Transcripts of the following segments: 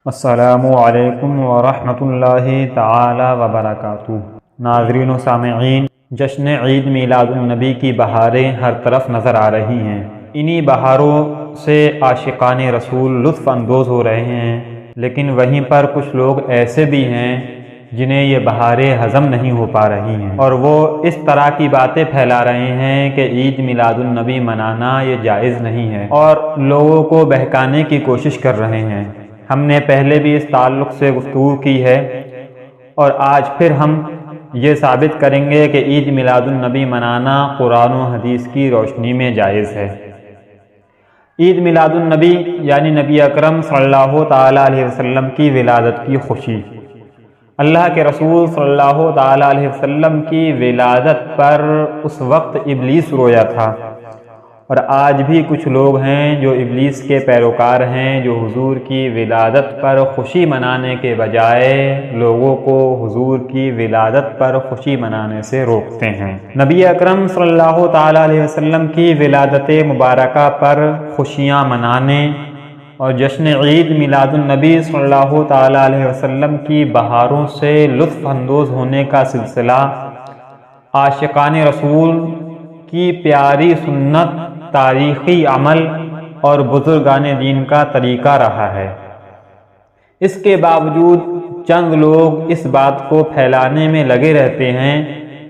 السلام علیکم ورحمۃ اللہ تعالی وبرکاتہ۔ ناظرین و سامعین، جشن عید میلاد النبی کی بہاریں ہر طرف نظر آ رہی ہیں۔ انہی بہاروں سے عاشقان رسول لطف اندوز ہو رہے ہیں، لیکن وہیں پر کچھ لوگ ایسے بھی ہیں جنہیں یہ بہاریں ہضم نہیں ہو پا رہی ہیں، اور وہ اس طرح کی باتیں پھیلا رہے ہیں کہ عید میلاد النبی منانا یہ جائز نہیں ہے، اور لوگوں کو بہکانے کی کوشش کر رہے ہیں۔ ہم نے پہلے بھی اس تعلق سے گفتگو کی ہے، اور آج پھر ہم یہ ثابت کریں گے کہ عید میلاد النبی منانا قرآن و حدیث کی روشنی میں جائز ہے۔ عید میلاد النبی یعنی نبی اکرم صلی اللہ تعالیٰ علیہ وسلم کی ولادت کی خوشی۔ اللہ کے رسول صلی اللہ تعالیٰ علیہ وسلم کی ولادت پر اس وقت ابلیس رویا تھا، اور آج بھی کچھ لوگ ہیں جو ابلیس کے پیروکار ہیں، جو حضور کی ولادت پر خوشی منانے کے بجائے لوگوں کو حضور کی ولادت پر خوشی منانے سے روکتے ہیں۔ نبی اکرم صلی اللہ تعالیٰ علیہ وسلم کی ولادت مبارکہ پر خوشیاں منانے اور جشن عید میلاد النبی صلی اللہ تعالیٰ علیہ وسلم کی بہاروں سے لطف اندوز ہونے کا سلسلہ عاشقان رسول کی پیاری سنت، تاریخی عمل اور بزرگان دین کا طریقہ رہا ہے۔ اس کے باوجود چند لوگ اس بات کو پھیلانے میں لگے رہتے ہیں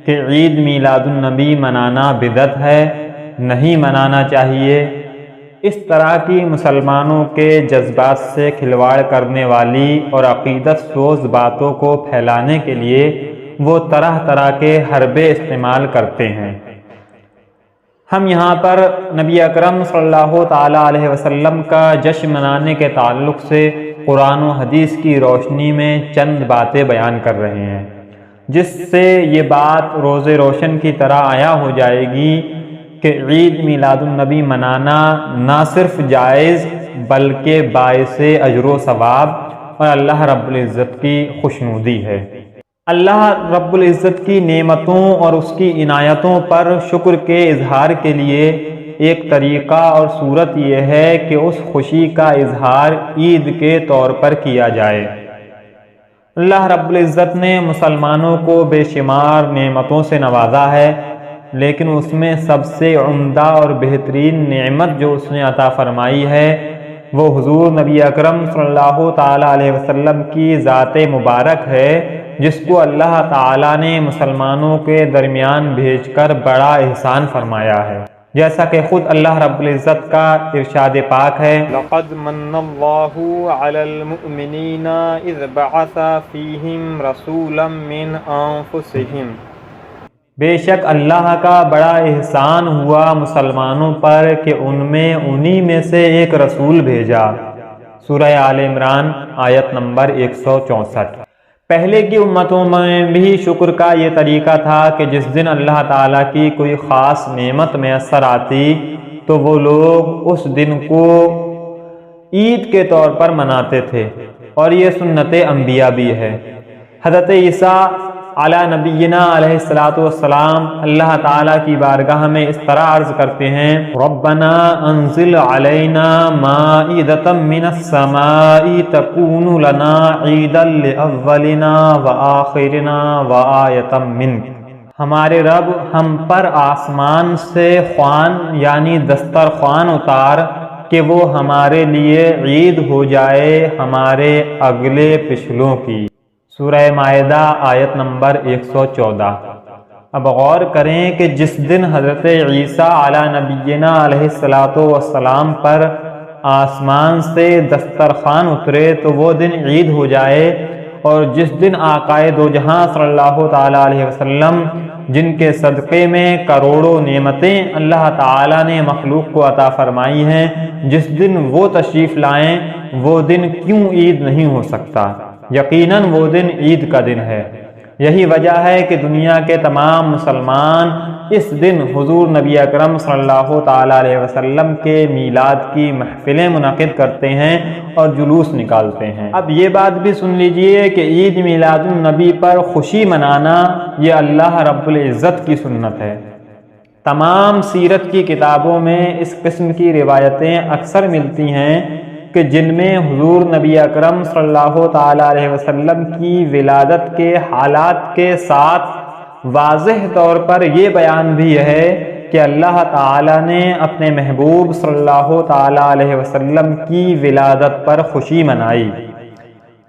کہ عید میلاد النبی منانا بدعت ہے، نہیں منانا چاہیے۔ اس طرح کی مسلمانوں کے جذبات سے کھلواڑ کرنے والی اور عقیدت سوز باتوں کو پھیلانے کے لیے وہ طرح طرح کے حربے استعمال کرتے ہیں۔ ہم یہاں پر نبی اکرم صلی اللہ تعالیٰ علیہ وسلم کا جشن منانے کے تعلق سے قرآن و حدیث کی روشنی میں چند باتیں بیان کر رہے ہیں، جس سے یہ بات روز روشن کی طرح عیاں ہو جائے گی کہ عید میلاد النبی منانا نہ صرف جائز بلکہ باعث اجر و ثواب اور اللہ رب العزت کی خوشنودی ہے۔ اللہ رب العزت کی نعمتوں اور اس کی عنایتوں پر شکر کے اظہار کے لیے ایک طریقہ اور صورت یہ ہے کہ اس خوشی کا اظہار عید کے طور پر کیا جائے۔ اللہ رب العزت نے مسلمانوں کو بے شمار نعمتوں سے نوازا ہے، لیکن اس میں سب سے عمدہ اور بہترین نعمت جو اس نے عطا فرمائی ہے وہ حضور نبی اکرم صلی اللہ تعالیٰ علیہ وسلم کی ذات مبارک ہے، جس کو اللہ تعالیٰ نے مسلمانوں کے درمیان بھیج کر بڑا احسان فرمایا ہے، جیسا کہ خود اللہ رب العزت کا ارشاد پاک ہے، لَقَدْ مَنَّ اللَّهُ عَلَى الْمُؤْمِنِينَ إِذْ بَعَثَ فِيهِمْ رَسُولًا مِّنْ أَنفُسِهِمْ۔ بے شک اللہ کا بڑا احسان ہوا مسلمانوں پر کہ ان میں انہی میں سے ایک رسول بھیجا۔ سورہ آل عمران آیت نمبر 164۔ پہلے کی امتوں میں بھی شکر کا یہ طریقہ تھا کہ جس دن اللہ تعالیٰ کی کوئی خاص نعمت میسر آتی تو وہ لوگ اس دن کو عید کے طور پر مناتے تھے، اور یہ سنت انبیاء بھی ہے۔ حضرت عیسیٰ علی نبینا علیہ الصلوۃ والسلام اللہ تعالیٰ کی بارگاہ میں اس طرح عرض کرتے ہیں، ربنا انزل علینا مائدۃ من السماء تکون لنا عیدا لاولنا وآخرنا وآیۃ منک۔ ہمارے رب ہم پر آسمان سے خوان یعنی دسترخوان اتار کہ وہ ہمارے لیے عید ہو جائے ہمارے اگلے پچھلوں کی۔ سورہ مائدہ آیت نمبر 114۔ اب غور کریں کہ جس دن حضرت عیسیٰ علی نبینا علیہ الصلوۃ والسلام پر آسمان سے دسترخوان اترے تو وہ دن عید ہو جائے، اور جس دن آقائے دو جہاں صلی اللہ تعالیٰ علیہ وسلم جن کے صدقے میں کروڑوں نعمتیں اللہ تعالیٰ نے مخلوق کو عطا فرمائی ہیں، جس دن وہ تشریف لائیں وہ دن کیوں عید نہیں ہو سکتا؟ یقیناً وہ دن عید کا دن ہے۔ یہی وجہ ہے کہ دنیا کے تمام مسلمان اس دن حضور نبی اکرم صلی اللہ تعالیٰ علیہ وسلم کے میلاد کی محفلیں منعقد کرتے ہیں اور جلوس نکالتے ہیں۔ اب یہ بات بھی سن لیجئے کہ عید میلاد النبی پر خوشی منانا یہ اللہ رب العزت کی سنت ہے۔ تمام سیرت کی کتابوں میں اس قسم کی روایتیں اکثر ملتی ہیں کہ جن میں حضور نبی اکرم صلی اللہ تعالیٰ علیہ وسلم کی ولادت کے حالات کے ساتھ واضح طور پر یہ بیان بھی ہے کہ اللہ تعالیٰ نے اپنے محبوب صلی اللہ تعالیٰ علیہ وسلم کی ولادت پر خوشی منائی۔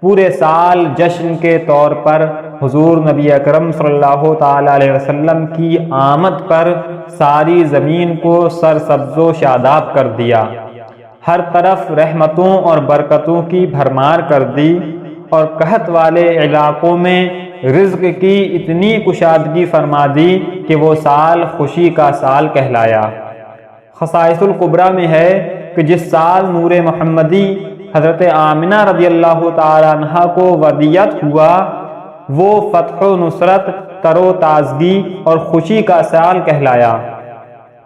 پورے سال جشن کے طور پر حضور نبی اکرم صلی اللہ تعالیٰ علیہ وسلم کی آمد پر ساری زمین کو سرسبز و شاداب کر دیا، ہر طرف رحمتوں اور برکتوں کی بھرمار کر دی، اور قحط والے علاقوں میں رزق کی اتنی کشادگی فرما دی کہ وہ سال خوشی کا سال کہلایا۔ خصائص الکبریٰ میں ہے کہ جس سال نور محمدی حضرت آمنہ رضی اللہ تعالی عنہا کو ودیعت ہوا، وہ فتح و نصرت، تر و تازگی اور خوشی کا سال کہلایا۔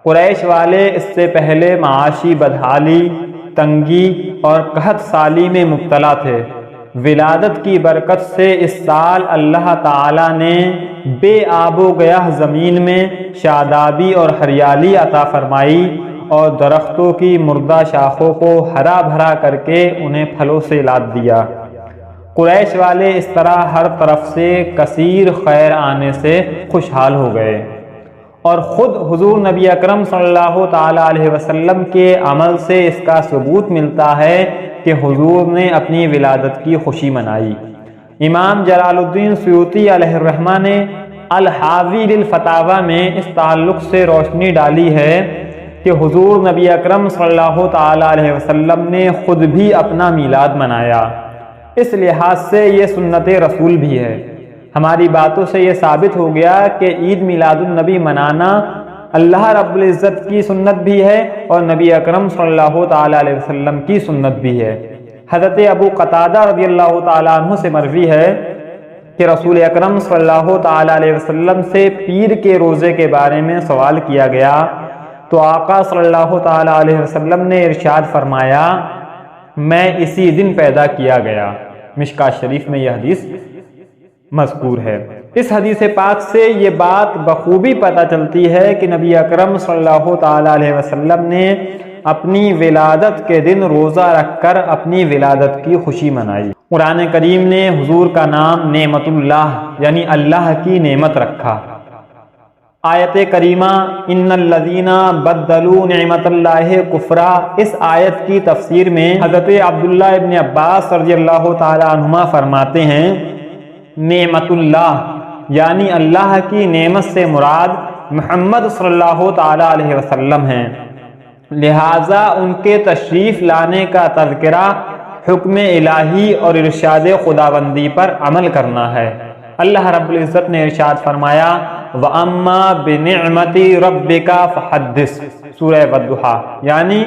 قریش والے اس سے پہلے معاشی بدحالی، تنگی اور قحط سالی میں مبتلا تھے۔ ولادت کی برکت سے اس سال اللہ تعالیٰ نے بے آب و گیاہ زمین میں شادابی اور ہریالی عطا فرمائی، اور درختوں کی مردہ شاخوں کو ہرا بھرا کر کے انہیں پھلوں سے لاد دیا۔ قریش والے اس طرح ہر طرف سے کثیر خیر آنے سے خوشحال ہو گئے، اور خود حضور نبی اکرم صلی اللہ تعالیٰ علیہ وسلم کے عمل سے اس کا ثبوت ملتا ہے کہ حضور نے اپنی ولادت کی خوشی منائی۔ امام جلال الدین سیوطی علیہ الرحمہ نے الحاوی للفتاوی میں اس تعلق سے روشنی ڈالی ہے کہ حضور نبی اکرم صلی اللہ تعالیٰ علیہ وسلم نے خود بھی اپنا میلاد منایا۔ اس لحاظ سے یہ سنت رسول بھی ہے۔ ہماری باتوں سے یہ ثابت ہو گیا کہ عید میلاد النبی منانا اللہ رب العزت کی سنت بھی ہے اور نبی اکرم صلی اللہ تعالیٰ علیہ وسلم کی سنت بھی ہے۔ حضرت ابو قتادہ رضی اللہ تعالیٰ عنہ سے مروی ہے کہ رسول اکرم صلی اللہ تعالیٰ علیہ وسلم سے پیر کے روزے کے بارے میں سوال کیا گیا تو آقا صلی اللہ تعالیٰ علیہ وسلم نے ارشاد فرمایا، میں اسی دن پیدا کیا گیا۔ مشکاۃ شریف میں یہ حدیث مذکور ہے۔ اس حدیث پاک سے یہ بات بخوبی پتہ چلتی ہے کہ نبی اکرم صلی اللہ تعالیٰ علیہ وسلم نے اپنی ولادت کے دن روزہ رکھ کر اپنی ولادت کی خوشی منائی۔ قرآن کریم نے حضور کا نام نعمت اللہ یعنی اللہ کی نعمت رکھا۔ آیت کریمہ ان الذین بدلوا نعمت اللہ کفرا، اس آیت کی تفسیر میں حضرت عبداللہ ابن عباس رضی اللہ تعالی عنہما فرماتے ہیں، نعمت اللہ یعنی اللہ کی نعمت سے مراد محمد صلی اللہ تعالی علیہ وسلم ہیں، لہٰذا ان کے تشریف لانے کا تذکرہ حکم الہی اور ارشاد خداوندی پر عمل کرنا ہے۔ اللہ رب العزت نے ارشاد فرمایا، وَأَمَّا بِنِعْمَتِ رَبِّكَ فَحَدِّثْ، سورہ والضحیٰ، یعنی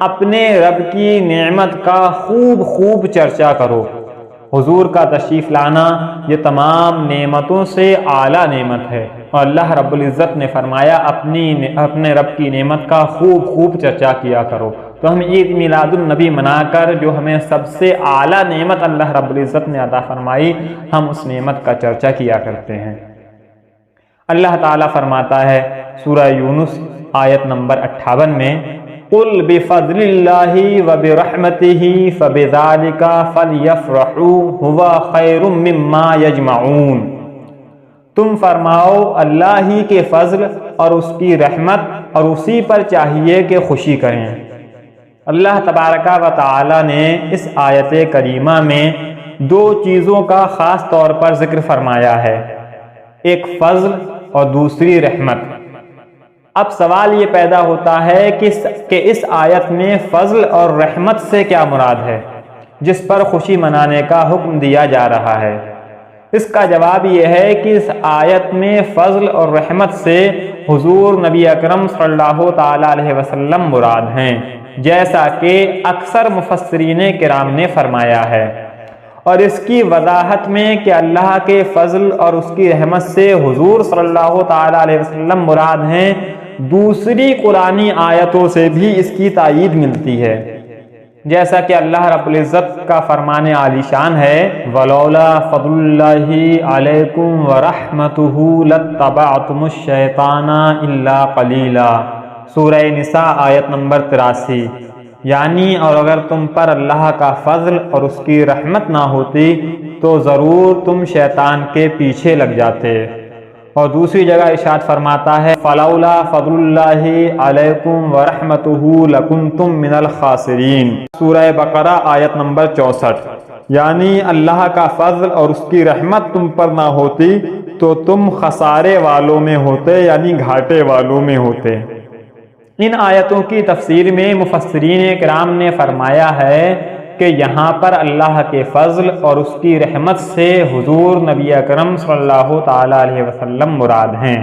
اپنے رب کی نعمت کا خوب خوب چرچا کرو۔ حضور کا تشریف لانا یہ تمام نعمتوں سے اعلیٰ نعمت ہے، اور اللہ رب العزت نے فرمایا اپنے رب کی نعمت کا خوب خوب چرچا کیا کرو۔ تو ہم عید میلاد النبی منا کر جو ہمیں سب سے اعلیٰ نعمت اللہ رب العزت نے عطا فرمائی، ہم اس نعمت کا چرچا کیا کرتے ہیں۔ اللہ تعالیٰ فرماتا ہے سورہ یونس آیت نمبر 58 میں، قُلْ بِفَضْلِ اللَّهِ وَبِرَحْمَتِهِ فَبِذَلِكَ فَلْيَفْرَحُوا هُوَ خَيْرٌ مِّمَّا يَجْمَعُونَ، تم فرماؤ اللہ ہی کے فضل اور اس کی رحمت اور اسی پر چاہیے کہ خوشی کریں۔ اللہ تبارک و تعالی نے اس آیت کریمہ میں دو چیزوں کا خاص طور پر ذکر فرمایا ہے، ایک فضل اور دوسری رحمت۔ اب سوال یہ پیدا ہوتا ہے کہ اس آیت میں فضل اور رحمت سے کیا مراد ہے جس پر خوشی منانے کا حکم دیا جا رہا ہے؟ اس کا جواب یہ ہے کہ اس آیت میں فضل اور رحمت سے حضور نبی اکرم صلی اللہ تعالی علیہ وسلم مراد ہیں، جیسا کہ اکثر مفسرین کرام نے فرمایا ہے، اور اس کی وضاحت میں کہ اللہ کے فضل اور اس کی رحمت سے حضور صلی اللہ تعالی علیہ وسلم مراد ہیں، دوسری قرآنی آیتوں سے بھی اس کی تائید ملتی ہے، جیسا کہ اللہ رب العزت کا فرمان عالی شان ہے، وَلَوْلَا فَضْلُ اللَّهِ عَلَيْكُمْ وَرَحْمَتُهُ لَاتَّبَعْتُمُ الشَّيْطَانَ إِلَّا قَلِيلًا، سورہ نساء آیت نمبر 83۔ یعنی اور اگر تم پر اللہ کا فضل اور اس کی رحمت نہ ہوتی تو ضرور تم شیطان کے پیچھے لگ جاتے۔ اور دوسری جگہ ارشاد فرماتا ہے فلولا فضل اللہ علیکم ورحمتہ لکنتم من الخاسرین، سورہ بقرہ آیت نمبر 64۔ یعنی اللہ کا فضل اور اس کی رحمت تم پر نہ ہوتی تو تم خسارے والوں میں ہوتے، یعنی گھاٹے والوں میں ہوتے۔ ان آیتوں کی تفسیر میں مفسرین کرام نے فرمایا ہے کہ یہاں پر اللہ کے فضل اور اس کی رحمت سے حضور نبی اکرم صلی اللہ تعالی علیہ وسلم مراد ہیں،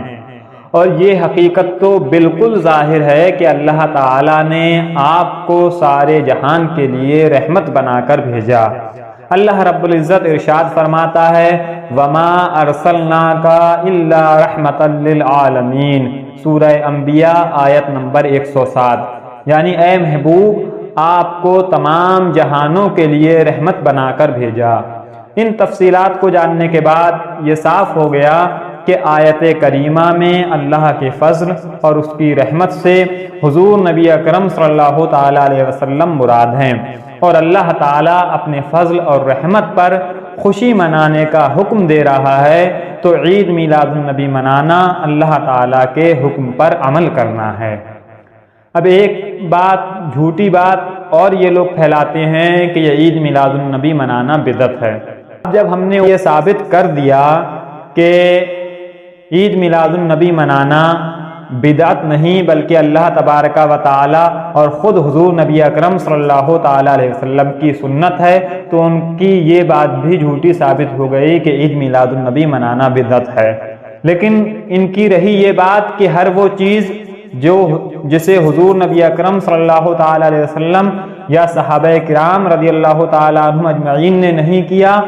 اور یہ حقیقت تو بالکل ظاہر ہے کہ اللہ تعالی نے آپ کو سارے جہان کے لیے رحمت بنا کر بھیجا۔ اللہ رب العزت ارشاد فرماتا ہے وَمَا أَرْسَلْنَاكَ إِلَّا رَحْمَةً لِّلْعَالَمِينَ، سورہ انبیاء آیت نمبر 107۔ یعنی اے محبوب، آپ کو تمام جہانوں کے لیے رحمت بنا کر بھیجا۔ ان تفصیلات کو جاننے کے بعد یہ صاف ہو گیا کہ آیت کریمہ میں اللہ کے فضل اور اس کی رحمت سے حضور نبی اکرم صلی اللہ تعالی علیہ وسلم مراد ہیں، اور اللہ تعالیٰ اپنے فضل اور رحمت پر خوشی منانے کا حکم دے رہا ہے، تو عید میلاد النبی منانا اللہ تعالیٰ کے حکم پر عمل کرنا ہے۔ اب ایک بات، جھوٹی بات اور یہ لوگ پھیلاتے ہیں کہ یہ عید میلاد النبی منانا بدعت ہے۔ جب ہم نے یہ ثابت کر دیا کہ عید میلاد النبی منانا بدعت نہیں بلکہ اللہ تبارک و تعالی اور خود حضور نبی اکرم صلی اللہ تعالی علیہ وسلم کی سنت ہے، تو ان کی یہ بات بھی جھوٹی ثابت ہو گئی کہ عید میلاد النبی منانا بدعت ہے۔ لیکن ان کی رہی یہ بات کہ ہر وہ چیز جسے حضور نبی اکرم صلی اللہ تعالی علیہ وسلم یا صحابہ کرام رضی اللہ تعالی عنہم اجمعین نے نہیں کیا،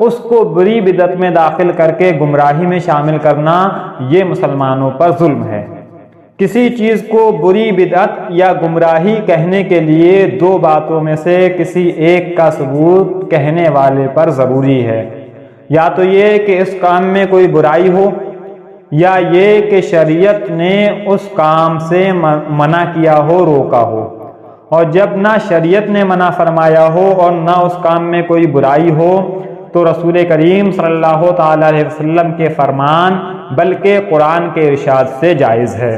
اس کو بری بدعت میں داخل کر کے گمراہی میں شامل کرنا یہ مسلمانوں پر ظلم ہے۔ کسی چیز کو بری بدعت یا گمراہی کہنے کے لیے دو باتوں میں سے کسی ایک کا ثبوت کہنے والے پر ضروری ہے، یا تو یہ کہ اس کام میں کوئی برائی ہو، یا یہ کہ شریعت نے اس کام سے منع کیا ہو، روکا ہو۔ اور جب نہ شریعت نے منع فرمایا ہو اور نہ اس کام میں کوئی برائی ہو تو رسول کریم صلی اللہ تعالی علیہ وسلم کے فرمان بلکہ قرآن کے ارشاد سے جائز ہے۔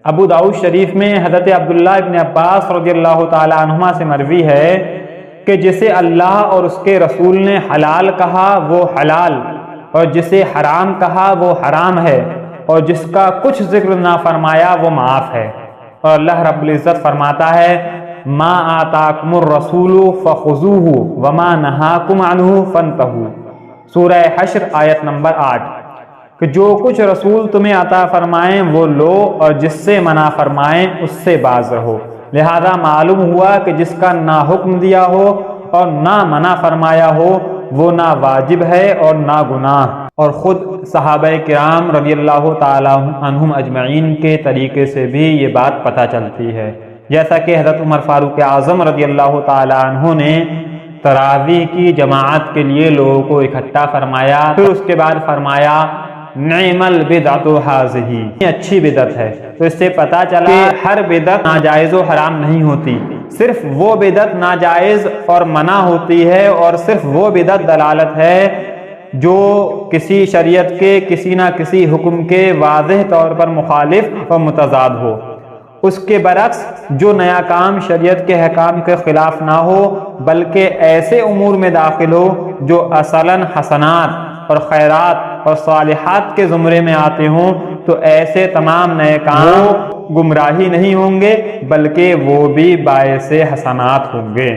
ابو داؤد شریف میں حضرت عبداللہ ابن عباس رضی اللہ تعالی عنہما سے مروی ہے کہ جسے اللہ اور اس کے رسول نے حلال کہا وہ حلال، اور جسے حرام کہا وہ حرام ہے، اور جس کا کچھ ذکر نہ فرمایا وہ معاف ہے۔ اور اللہ رب العزت فرماتا ہے ما آتاکم الرسول فخذوہ وما نہاکم عنہ فانتہوا، سورہ حشر آیت نمبر 8، کہ جو کچھ رسول تمہیں عطا فرمائیں وہ لو، اور جس سے منع فرمائیں اس سے باز رہو۔ لہذا معلوم ہوا کہ جس کا نہ حکم دیا ہو اور نہ منع فرمایا ہو وہ نہ واجب ہے اور نہ گناہ۔ اور خود صحابہ کرام رضی اللہ تعالی عنہم اجمعین کے طریقے سے بھی یہ بات پتہ چلتی ہے، جیسا کہ حضرت عمر فاروق اعظم رضی اللہ تعالی عنہ نے تراویح کی جماعت کے لیے لوگوں کو اکٹھا فرمایا، پھر اس کے بعد فرمایا نعم البدعۃ ھذہ، اچھی بدعت ہے۔ تو اس سے پتہ چلا کہ ہر بدعت ناجائز و حرام نہیں ہوتی، صرف وہ بدعت ناجائز اور منع ہوتی ہے، اور صرف وہ بدعت دلالت ہے جو کسی شریعت کے کسی نہ کسی حکم کے واضح طور پر مخالف اور متضاد ہو۔ اس کے برعکس جو نیا کام شریعت کے احکام کے خلاف نہ ہو بلکہ ایسے امور میں داخل ہو جو اصلاً حسنات اور خیرات اور صالحات کے زمرے میں آتے ہوں، تو ایسے تمام نئے کام گمراہی نہیں ہوں گے بلکہ وہ بھی باعث حسنات ہوں گے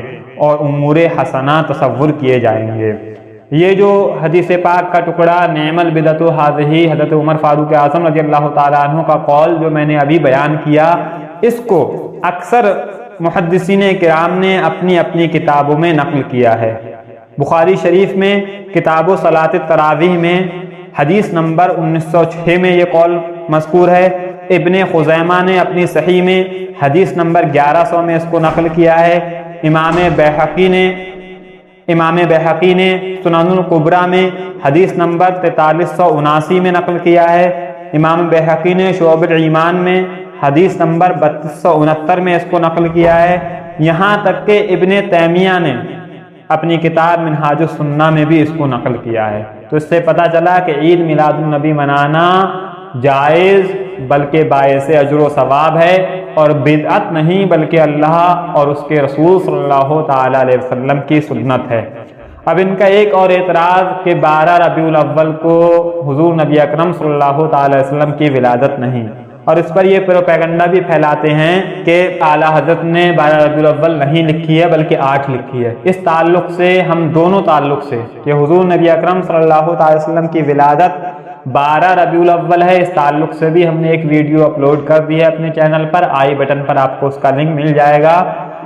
اور امور حسنات تصور کیے جائیں گے۔ یہ جو حدیث پاک کا ٹکڑا نعم البدعۃ ھذہ حضرت عمر فاروق اعظم رضی اللہ تعالی عنہ کا قول جو میں نے ابھی بیان کیا، اس کو اکثر محدثین کرام نے اپنی اپنی کتابوں میں نقل کیا ہے۔ بخاری شریف میں کتاب و صلاۃ التراویح میں حدیث نمبر 1906 میں یہ قول مذکور ہے۔ ابن خزیمہ نے اپنی صحیح میں حدیث نمبر 1100 میں اس کو نقل کیا ہے۔ امام بحقی نے سنن الکبریٰ میں حدیث نمبر 4379 میں نقل کیا ہے۔ امام بحقی نے شعب الایمان میں حدیث نمبر 3269 میں اس کو نقل کیا ہے۔ یہاں تک کہ ابن تیمیہ نے اپنی کتاب منہاج السنہ میں بھی اس کو نقل کیا ہے۔ تو اس سے پتہ چلا کہ عید میلاد النبی منانا جائز بلکہ باعث اجر و ثواب ہے، اور بدعت نہیں بلکہ اللہ اور اس کے رسول صلی اللہ تعالیٰ علیہ وسلم کی سنت ہے۔ اب ان کا ایک اور اعتراض کہ 12 ربیع الاول کو حضور نبی اکرم صلی اللہ تعالی وسلم کی ولادت نہیں، اور اس پر یہ پروپیگنڈا بھی پھیلاتے ہیں کہ اعلیٰ حضرت نے 12 ربیع الاول نہیں لکھی ہے بلکہ 8 لکھی ہے۔ اس تعلق سے ہم دونوں تعلق سے کہ حضور نبی اکرم صلی اللہ تعالی وسلم کی ولادت 12 ربیع الاول ہے، اس تعلق سے بھی ہم نے ایک ویڈیو اپلوڈ کر دی ہے اپنے چینل پر، آئی بٹن پر آپ کو اس کا لنک مل جائے گا۔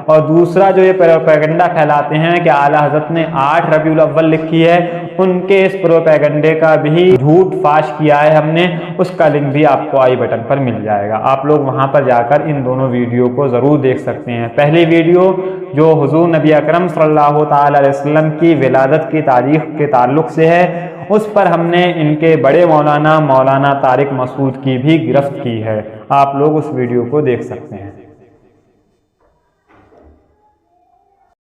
اور دوسرا جو یہ پروپیگنڈا پھیلاتے ہیں کہ اعلیٰ حضرت نے 8 ربیع الاول لکھی ہے، ان کے اس پروپیگنڈے کا بھی جھوٹ فاش کیا ہے ہم نے، اس کا لنک بھی آپ کو آئی بٹن پر مل جائے گا، آپ لوگ وہاں پر جا کر ان دونوں ویڈیو کو ضرور دیکھ سکتے ہیں۔ پہلی ویڈیو جو حضور نبی اکرم صلی اللہ تعالی علیہ وسلم کی ولادت کی تاریخ کے تعلق سے ہے، اس پر ہم نے ان کے بڑے مولانا طارق مسعود کی بھی گرفت کی ہے، آپ لوگ اس ویڈیو کو دیکھ سکتے ہیں۔